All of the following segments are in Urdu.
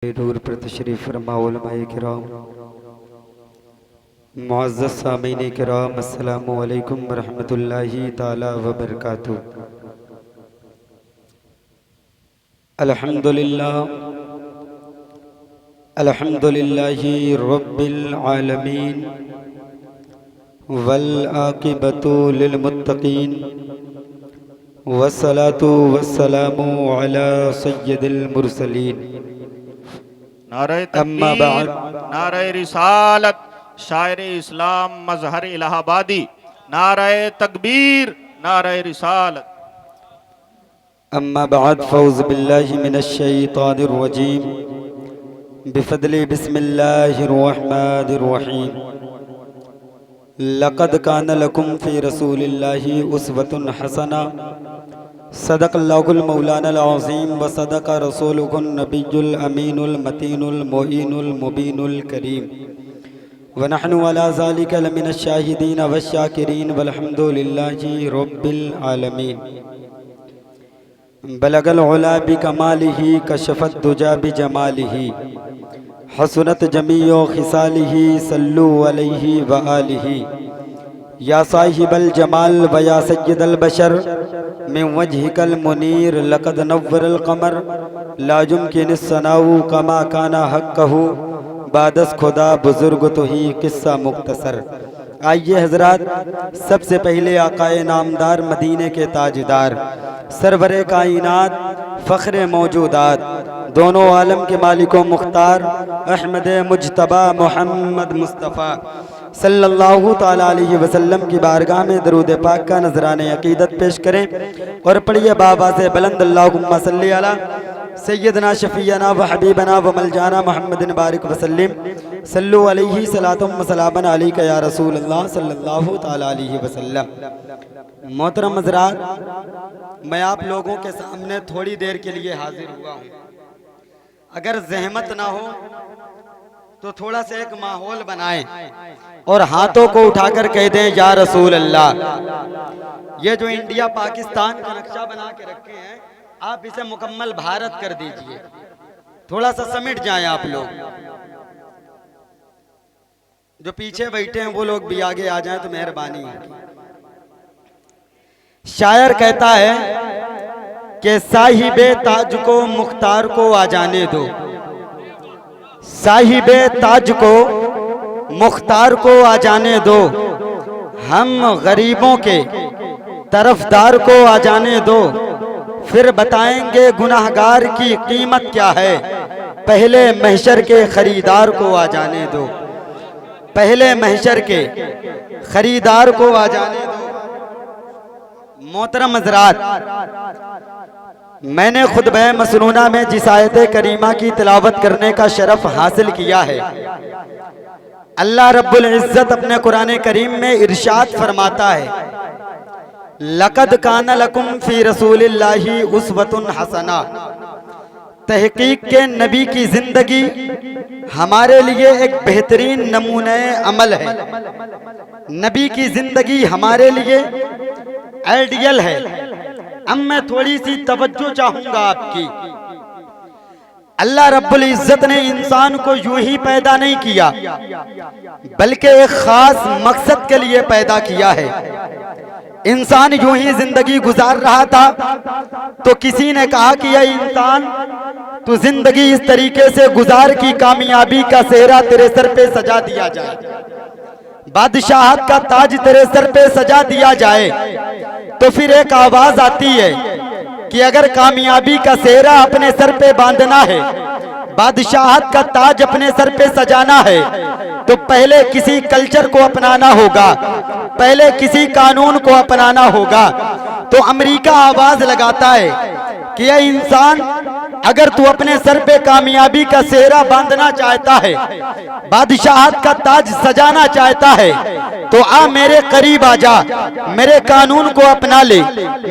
دور پر تشریف فرما علماء کرام، معزز سامعین کرام، السلام علیکم ورحمۃ اللہ تعالی وبرکاتہ۔ الحمدللہ رب العالمین والعاقبۃ للمتقین والصلاة والسلام علی سید المرسلین۔ نعرہ تکبیر، نعرہ رسالت، شاعر اسلام مظہر الہ آبادی، نعرہ تکبیر، نعرہ رسالت۔ اما بعد فاعوذ باللہ من الشیطان الرجیم، بفضل بسم اللہ الرحمن الرحیم۔ لقد کان لکم فی رسول اللہ اسوۃ حسنہ، صدق اللہ المولانا العظیم وصدق رسولہ النبی الامین المتین المعین المبین الکریم، ونحن علی ذلک لمن الشاہدین والشاکرین والحمد للہ رب العالمین۔ بلغ العلا بکمالہ، کشف الدجی بجمالہ، حسنت جمیع خصالہ، صلو علیہ وآلہ۔ یا صاحب الجمال و یا سید البشر، من وجهك المنیر لقد نور القمر، لا يمکن الثناء کما کان حقہ، بعد از خدا بزرگ تو ہی قصہ مختصر۔ آئیے حضرات، سب سے پہلے آقائے نامدار، مدینے کے تاجدار، سرور کائنات، فخر موجودات، دونوں عالم کے مالک و مختار، احمد مجتبی محمد مصطفیٰ صلی اللہ تعالیٰ علیہ وسلم کی بارگاہ میں درود پاک کا نذرانِ عقیدت پیش کریں اور پڑھیے بابا سے بلند، اللہم صلی علی سیدنا شفیعنا و حبیبنا و ملجانا محمد بارک وسلم، صلو علیہ صلاۃ و سلام علیک یا رسول اللہ صلی اللہ تعالیٰ علیہ وسلم۔ محترم حضرات، میں آپ لوگوں کے سامنے تھوڑی دیر کے لیے حاضر ہوا ہوں۔ اگر زحمت نہ ہو تو تھوڑا سا ایک ماحول بنائیں اور ہاتھوں کو اٹھا کر کہہ دیں یا رسول اللہ۔ یہ جو انڈیا پاکستان کا نقشہ بنا کے رکھے ہیں، آپ اسے مکمل بھارت کر دیجئے۔ تھوڑا سا سمٹ جائیں آپ لوگ، جو پیچھے بیٹھے ہیں وہ لوگ بھی آگے آ جائیں تو مہربانی ہوگی۔ شاعر کہتا ہے کہ صاحب تاج کو مختار کو آ جانے دو، صاحب تاج کو مختار کو آ جانے دو، ہم غریبوں کے طرفدار کو آ جانے دو، پھر بتائیں گے گناہگار کی قیمت کیا ہے، پہلے محشر کے خریدار کو آ جانے دو، پہلے محشر کے خریدار کو آ جانے دو۔ محترم حضرات، میں نے خطبہ مسنونہ میں جس آیت کریمہ کی تلاوت کرنے کا شرف حاصل کیا ہے، اللہ رب العزت اپنے قرآن کریم میں ارشاد فرماتا ہے، لَقَدْ كَانَ لَكُمْ فِي رَسُولِ اللَّهِ أُسْوَةٌ حَسَنَةٌ۔ تحقیق کے نبی کی زندگی ہمارے لیے ایک بہترین نمونہ عمل ہے، نبی کی زندگی ہمارے لیے آئیڈیل ہے۔ اب میں تھوڑی سی توجہ چاہوں گا آپ کی۔ اللہ رب العزت نے انسان کو یوں ہی پیدا نہیں کیا، بلکہ ایک خاص مقصد کے لیے پیدا کیا ہے۔ انسان یوں ہی زندگی گزار رہا تھا تو کسی نے کہا کہ اے انسان، تو زندگی اس طریقے سے گزار کی کامیابی کا سہرا تیرے سر پہ سجا دیا جائے، بادشاہت کا تاج تیرے سر پہ سجا دیا جائے۔ تو پھر ایک آواز آتی ہے کہ اگر کامیابی کا سہرا اپنے سر پہ باندھنا ہے، بادشاہت کا تاج اپنے سر پہ سجانا ہے، تو پہلے کسی کلچر کو اپنانا ہوگا، پہلے کسی قانون کو اپنانا ہوگا۔ تو امریکہ آواز لگاتا ہے کہ اے انسان، اگر تو اپنے سر پہ کامیابی کا سہرا باندھنا چاہتا ہے، بادشاہت کا تاج سجانا چاہتا ہے، تو آ میرے قریب آ جا، میرے قانون کو اپنا لے،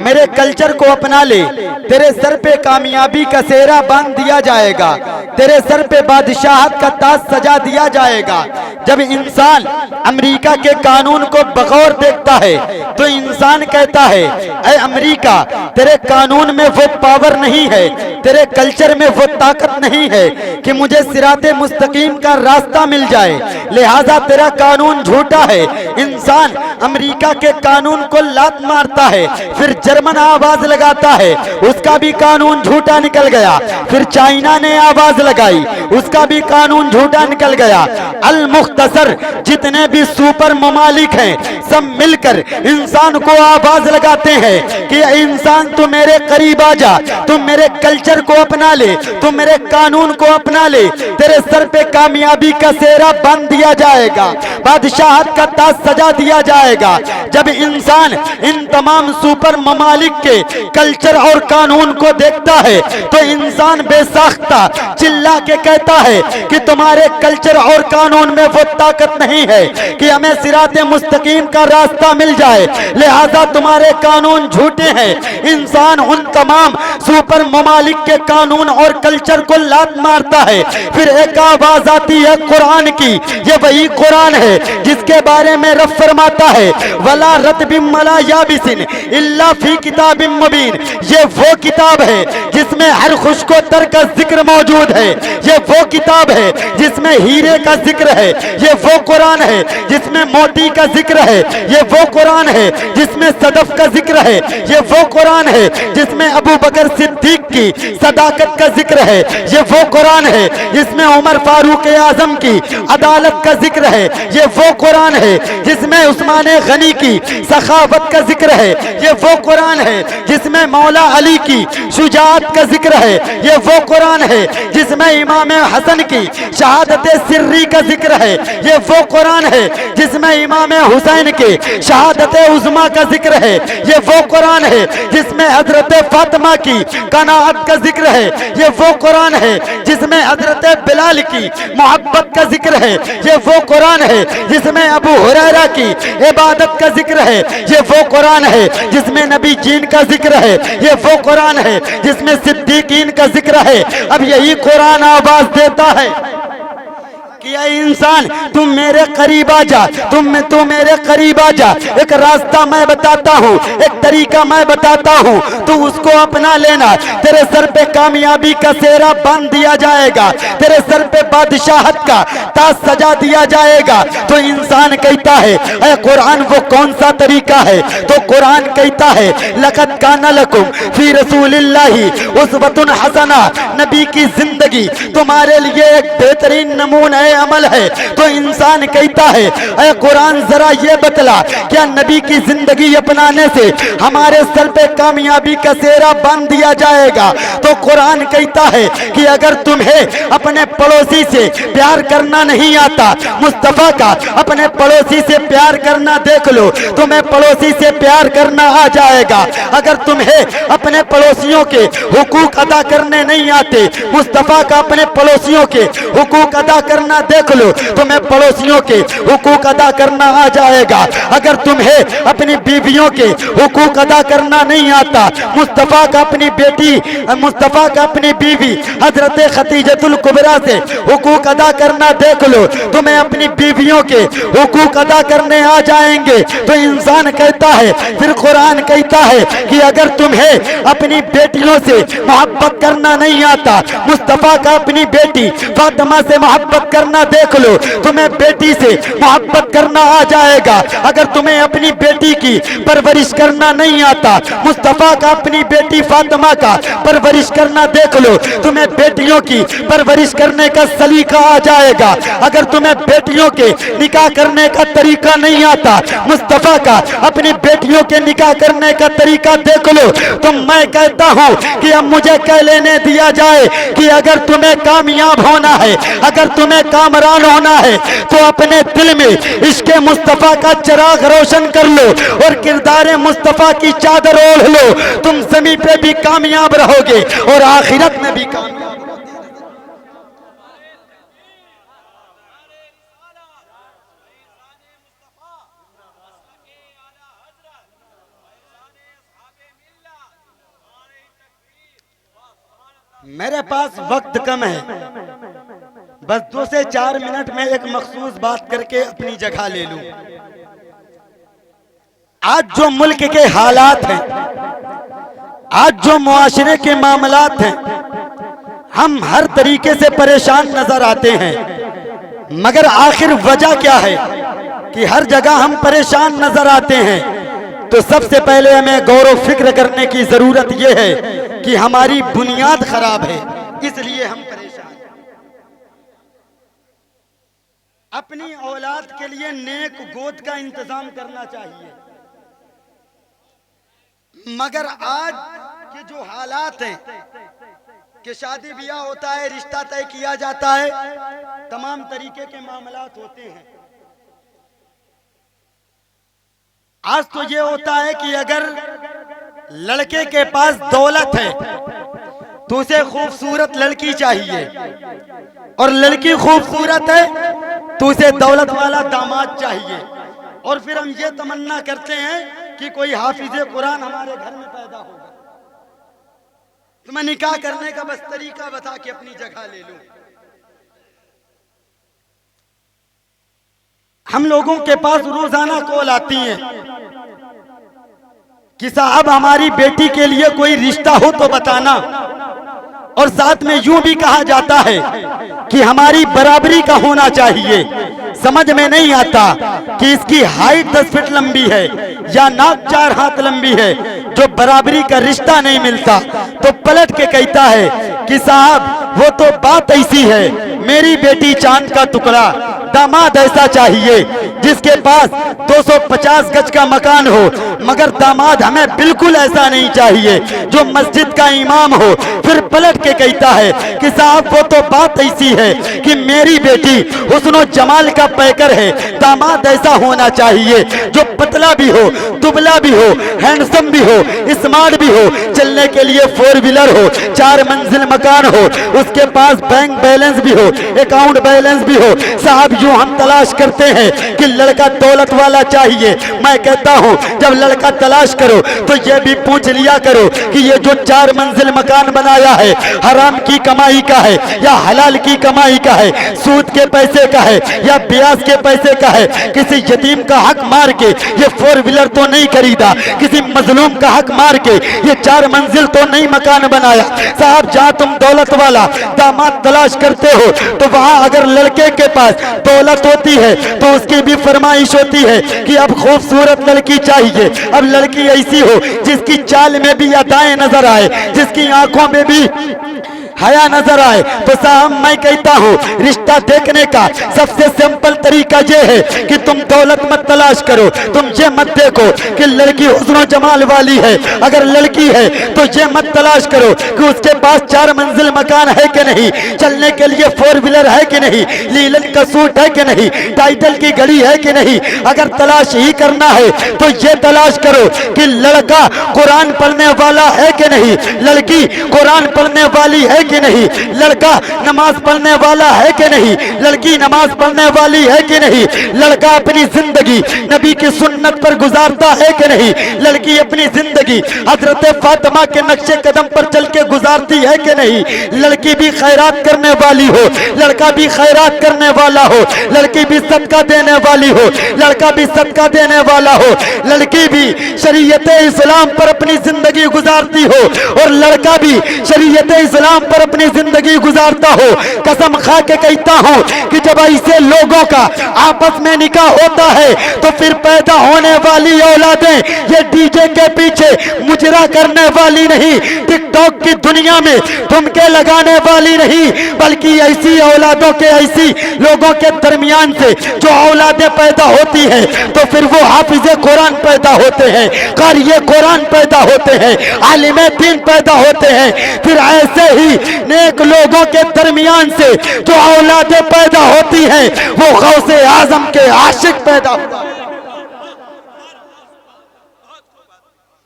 میرے کلچر کو اپنا لے، تیرے سر پہ کامیابی کا سہرا باندھ دیا جائے گا، تیرے سر پہ بادشاہت کا تاج سجا دیا جائے گا۔ جب انسان امریکہ کے قانون کو بغور دیکھتا ہے تو انسان کہتا ہے اے امریکہ، تیرے قانون میں وہ پاور نہیں ہے، تیرے کلچر میں وہ طاقت نہیں ہے کہ مجھے صراط مستقیم کا راستہ مل جائے، لہذا تیرا قانون جھوٹا ہے۔ انسان امریکہ کے قانون کو لات مارتا ہے، پھر جرمن آواز لگاتا ہے، اس کا بھی قانون جھوٹا نکل گیا، پھر چائنا نے آواز لگائی، اس کا بھی قانون جھوٹا نکل گیا۔ المختصر جتنے بھی سپر ممالک ہیں سب مل کر انسان کو آواز لگاتے ہیں کہ اے انسان تو میرے قریب آ جا، تم میرے کلچر کو اپنا لے، تم میرے قانون کو اپنا لے، تیرے سر پہ کامیابی کا سہرا باندھ دیا جائے گا، بادشاہت کا تاج سجا دیا جائے گا۔ جب انسان ان تمام سپر ممالک کے کلچر اور قانون کو دیکھتا ہے تو انسان بے ساختہ چلا کے کہتا ہے کہ تمہارے کلچر اور قانون میں وہ طاقت نہیں ہے کہ ہمیں صراط مستقیم کا راستہ مل جائے، لہذا تمہارے قانون جھوٹے ہیں۔ انسان ان تمام سپر ممالک کے قانون اور کلچر کو لات مارتا ہے، پھر ایک آواز آتی ہے قرآن کی، یہ وہی قرآن ہے جس کے بارے میں رب فرماتا ہے وَلَا رَطْبٍ وَلَا يَابِسٍ إِلَّا فِي كِتَابٍ مُبِينٍ۔ یہ وہ کتاب ہے جس میں ہر خشک و تر کا ذکر موجود ہے، یہ وہ کتاب ہے جس میں ہیرے کا ذکر ہے، یہ وہ قرآن ہے جس میں موتی کا ذکر ہے، یہ وہ قرآن ہے جس میں صدف کا ذکر ہے، یہ وہ قرآن ہے جس میں ابو بکر صدیق کی صداقت کا ذکر ہے، یہ وہ قرآن ہے جس میں عمر فاروق اعظم کی عدالت کا ذکر ہے، یہ وہ قرآن ہے جس میں عثمان غنی کی سخاوت کا ذکر ہے، یہ وہ قرآن ہے جس میں مولا علی کی شجاعت کا ذکر ہے، یہ وہ قرآن ہے جس میں امام حسن کی شہادت سری کا ذکر ہے، یہ وہ قرآن ہے جس میں امام حسین کے شہادت عظمیٰ کا ذکر ہے، یہ وہ قرآن ہے جس میں حضرت فاطمہ کی قناعت کا ذکر ہے، یہ وہ قرآن ہے جس میں حضرت بلال کی محبت کا ذکر ہے، یہ وہ قرآن ہے جس میں ابو ہریرہ کی عبادت کا ذکر ہے، یہ وہ قرآن ہے جس میں نبی جین کا ذکر ہے، یہ وہ قرآن ہے جس میں صدیقین کا ذکر ہے۔ اب یہی قرآن آواز دیتا ہے کہ اے انسان تم میرے قریب آ جا، تو میرے قریب آ جا، ایک راستہ میں بتاتا ہوں، ایک طریقہ میں بتاتا ہوں، تو اس کو اپنا لینا، تیرے سر پہ کامیابی کا سہرا باندھ دیا جائے گا، تیرے سر پہ بادشاہت کا تاج سجا دیا جائے گا۔ تو انسان کہتا ہے اے قرآن وہ کون سا طریقہ ہے؟ تو قرآن کہتا ہے لَقَدْ كَانَ لَكُمْ فِي رَسُولِ اللَّهِ أُسْوَةٌ حَسَنَةٌ، نبی کی زندگی تمہارے لیے ایک بہترین نمونہ عمل ہے۔ تو انسان کہتا ہے اے قرآن ذرا یہ بتلا کیا نبی کی زندگی اپنانے سے ہمارے سر پہ کامیابی کا سہرا باندھ دیا جائے گا؟ تو قرآن کہتا ہے کہ اگر تمہیں اپنے پڑوسی سے پیار کرنا نہیں آتا، مصطفیٰ کا اپنے پڑوسی سے پیار کرنا دیکھ لو، تمہیں پڑوسی سے پیار کرنا آ جائے گا۔ اگر تمہیں اپنے پڑوسیوں کے حقوق ادا کرنے نہیں آتے، مصطفیٰ کا اپنے پڑوسیوں کے حقوق ادا کرنا دیکھ لو، تمہیں پڑوسیوں کے حقوق ادا کرنا آ جائے گا۔ اگر تمہیں اپنی بیویوں کے حقوق ادا کرنا نہیں آتا، مصطفیٰ کا اپنی بیوی حضرت خدیجۃ الکبریٰ سے حقوق ادا کرنا دیکھ لو، تمہیں اپنی بیویوں کے حقوق ادا کرنے آ جائیں گے۔ تو انسان کہتا ہے، پھر قرآن کہتا ہے کہ اگر تمہیں اپنی بیٹیوں سے محبت کرنا نہیں آتا، مصطفیٰ کا اپنی بیٹی فاطمہ سے محبت کرنا دیکھ لو، تمہیں بیٹی سے محبت کرنا آ جائے گا۔ اگر تمہیں اپنی بیٹی کی پرورش کرنا نہیں آتا، مصطفیٰ کا اپنی بیٹی فاطمہ کا پرورش کرنا دیکھ لو، تمہیں بیٹیوں کی پرورش کرنے کا سلیقہ آ جائے گا۔ اگر تمہیں بیٹیوں کے نکاح کرنے کا طریقہ نہیں آتا، مصطفیٰ کا اپنی بیٹیوں کے نکاح کرنے کا طریقہ دیکھ لو، تو میں کہتا ہوں کہ اب مجھے کہہ لینے دیا جائے کہ اگر تمہیں کامیاب ہونا ہے، اگر تمہیں کامران ہونا ہے، تو اپنے دل میں عشق مصطفیٰ کا چراغ روشن کر لو اور کردار مصطفیٰ کی چادر اوڑھ لو، تم زمین پہ بھی کامیاب رہو گے اور آخرت میں بھی کامیاب۔ میرے پاس وقت کم ہے، بس 2 سے 4 منٹ میں ایک مخصوص بات کر کے اپنی جگہ لے لوں۔ آج جو ملک کے حالات ہیں، آج جو معاشرے کے معاملات ہیں، ہم ہر طریقے سے پریشان نظر آتے ہیں، مگر آخر وجہ کیا ہے کہ ہر جگہ ہم پریشان نظر آتے ہیں؟ تو سب سے پہلے ہمیں غور و فکر کرنے کی ضرورت یہ ہے کہ ہماری بنیاد خراب ہے، اس لیے ہم پریشان ہیں۔ اپنی اولاد کے لیے نیک گود کا انتظام کرنا چاہیے، مگر آج کے جو حالات ہیں کہ شادی بیاہ ہوتا ہے، رشتہ طے کیا جاتا ہے، تمام طریقے کے معاملات ہوتے ہیں۔ آج تو یہ ہوتا ہے کہ اگر لڑکے کے پاس دولت ہے تو اسے خوبصورت لڑکی چاہیے، اور لڑکی خوبصورت ہے تو اسے دولت والا داماد چاہیے، اور پھر ہم یہ تمنا کرتے ہیں کہ کوئی حافظ قرآن ہمارے گھر میں پیدا ہوگا۔ تو میں نکاح کرنے کا بس طریقہ بتا کے اپنی جگہ لے لوں۔ ہم لوگوں کے پاس روزانہ کال آتی ہیں کہ صاحب ہماری بیٹی کے لیے کوئی رشتہ ہو تو بتانا، اور ساتھ میں یوں بھی کہا جاتا ہے کہ ہماری برابری کا ہونا چاہیے۔ سمجھ میں نہیں آتا کہ اس کی ہائٹ 10 فٹ لمبی ہے یا ناک 4 ہاتھ لمبی ہے، جو برابری کا رشتہ نہیں ملتا تو پلٹ کے کہتا ہے کہ صاحب وہ تو بات ایسی ہے، میری بیٹی چاند کا ٹکڑا، داماد ایسا چاہیے جس کے پاس 250 گز کا مکان ہو، مگر داماد ہمیں بالکل ایسا نہیں چاہیے جو مسجد کا امام ہو۔ پھر پلٹ کے کہتا ہے کہ صاحب وہ تو بات ایسی ہے کہ میری بیٹی حسن و جمال کا پیکر ہے، داماد ایسا ہونا چاہیے جو پتلا بھی ہو، دبلا بھی ہو، ہینڈسم بھی ہو، اسمارٹ بھی ہو، چلنے کے لیے 4 ویلر ہو، 4 منزل مکان ہو، اس کے پاس بینک بیلنس بھی ہو، اکاؤنٹ بیلنس بھی ہو۔ صاحب یوں ہم تلاش کرتے ہیں کہ لڑکا دولت والا چاہیے۔ میں کہتا ہوں جب لڑکا تلاش کرو تو یہ بھی پوچھ لیا کرو کہ یہ جو 4 منزل مکان بنایا ہے حرام کی کمائی کا ہے یا حلال کی کمائی کا ہے، سود کے پیسے کا ہے یا بیاج کے پیسے کا ہے؟ کسی یتیم کا حق مار کے یہ 4 ویلر تو نہیں خریدا، کسی مظلوم کا حق مار کے یہ 4 منزل تو نہیں مکان بنایا۔ صاحب جہاں تم دولت والا داماد تلاش کرتے ہو تو وہاں اگر لڑکے کے پاس دولت ہوتی ہے تو اس کی بھی فرمائش ہوتی ہے کہ اب خوبصورت لڑکی چاہیے، اب لڑکی ایسی ہو جس کی چال میں بھی ادائیں نظر آئے، جس کی آنکھوں میں بھی حیا نظر آئے۔ تو صاحب میں کہتا ہوں رشتہ دیکھنے کا سب سے سمپل طریقہ یہ ہے کہ تم دولت مت تلاش کرو، تم یہ مت دیکھو کہ لڑکی حسن و جمال والی ہے، اگر لڑکی ہے تو یہ مت تلاش کرو کہ اس کے پاس 4 منزل مکان ہے کہ نہیں، چلنے کے لیے 4 ویلر ہے کہ نہیں، لیلن کا سوٹ ہے کہ نہیں، ٹائٹل کی گھڑی ہے کہ نہیں۔ اگر تلاش ہی کرنا ہے تو یہ تلاش کرو کہ لڑکا قرآن پڑھنے والا ہے کہ نہیں، لڑکی قرآن پڑھنے والی ہے کہ نہیں، لڑکا نماز پڑھنے والا ہے کہ نہیں، لڑکی نماز پڑھنے والی ہے کہ نہیں، لڑکا اپنی زندگی نبی کی سنت پر گزارتا ہے کہ نہیں، لڑکی اپنی زندگی حضرت فاطمہ کے نقش قدم پر چل کے گزارتی ہے کہ نہیں، لڑکی بھی خیرات کرنے والی ہو، لڑکا بھی خیرات کرنے والا ہو، لڑکی بھی صدقہ دینے والی ہو، لڑکا بھی صدقہ دینے والا ہو، لڑکی بھی شریعت اسلام پر اپنی زندگی گزارتی ہو اور لڑکا بھی شریعت اسلام پر اپنی زندگی گزارتا ہو۔ قسم کھا کے کہتا ہوں کہ جب ایسے لوگوں کا آپس میں نکاح ہوتا ہے تو پھر پیدا ہونے والی اولادیں یہ ڈی جے کے پیچھے مجرا کرنے والی نہیں، ٹک ٹاک کی دنیا میں ٹھمکے لگانے والی نہیں، بلکہ ایسی اولادوں کے ایسی لوگوں کے درمیان سے جو اولادیں پیدا ہوتی ہیں تو پھر وہ حافظ قرآن پیدا ہوتے ہیں، قاری قرآن پیدا ہوتے ہیں، عالم دین پیدا ہوتے ہیں۔ پھر ایسے ہی نیک لوگوں کے درمیان سے جو اولادیں پیدا ہوتی ہیں وہ غوث اعظم کے عاشق پیدا ہوتا ہے،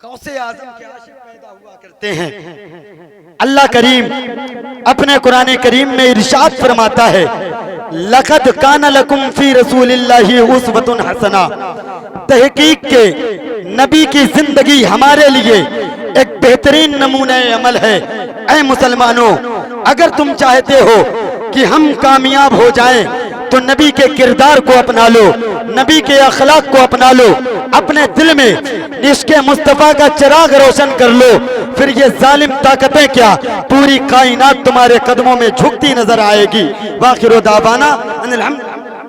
غوث اعظم کے عاشق پیدا ہوا کرتے ہیں۔ اللہ کریم اپنے قرآن کریم میں ارشاد فرماتا ہے لَقَدْ كَانَ لَكُمْ فِي رَسُولِ اللَّهِ أُسْوَةٌ حَسَنَةٌ، تحقیق کے نبی کی زندگی ہمارے لیے ایک بہترین نمونہ عمل ہے۔ اے مسلمانوں، اگر تم چاہتے ہو کہ ہم کامیاب ہو جائیں تو نبی کے کردار کو اپنا لو، نبی کے اخلاق کو اپنا لو، اپنے دل میں عشق مصطفیٰ کا چراغ روشن کر لو، پھر یہ ظالم طاقتیں کیا پوری کائنات تمہارے قدموں میں جھکتی نظر آئے گی۔ وآخر دعوانا ان الحمد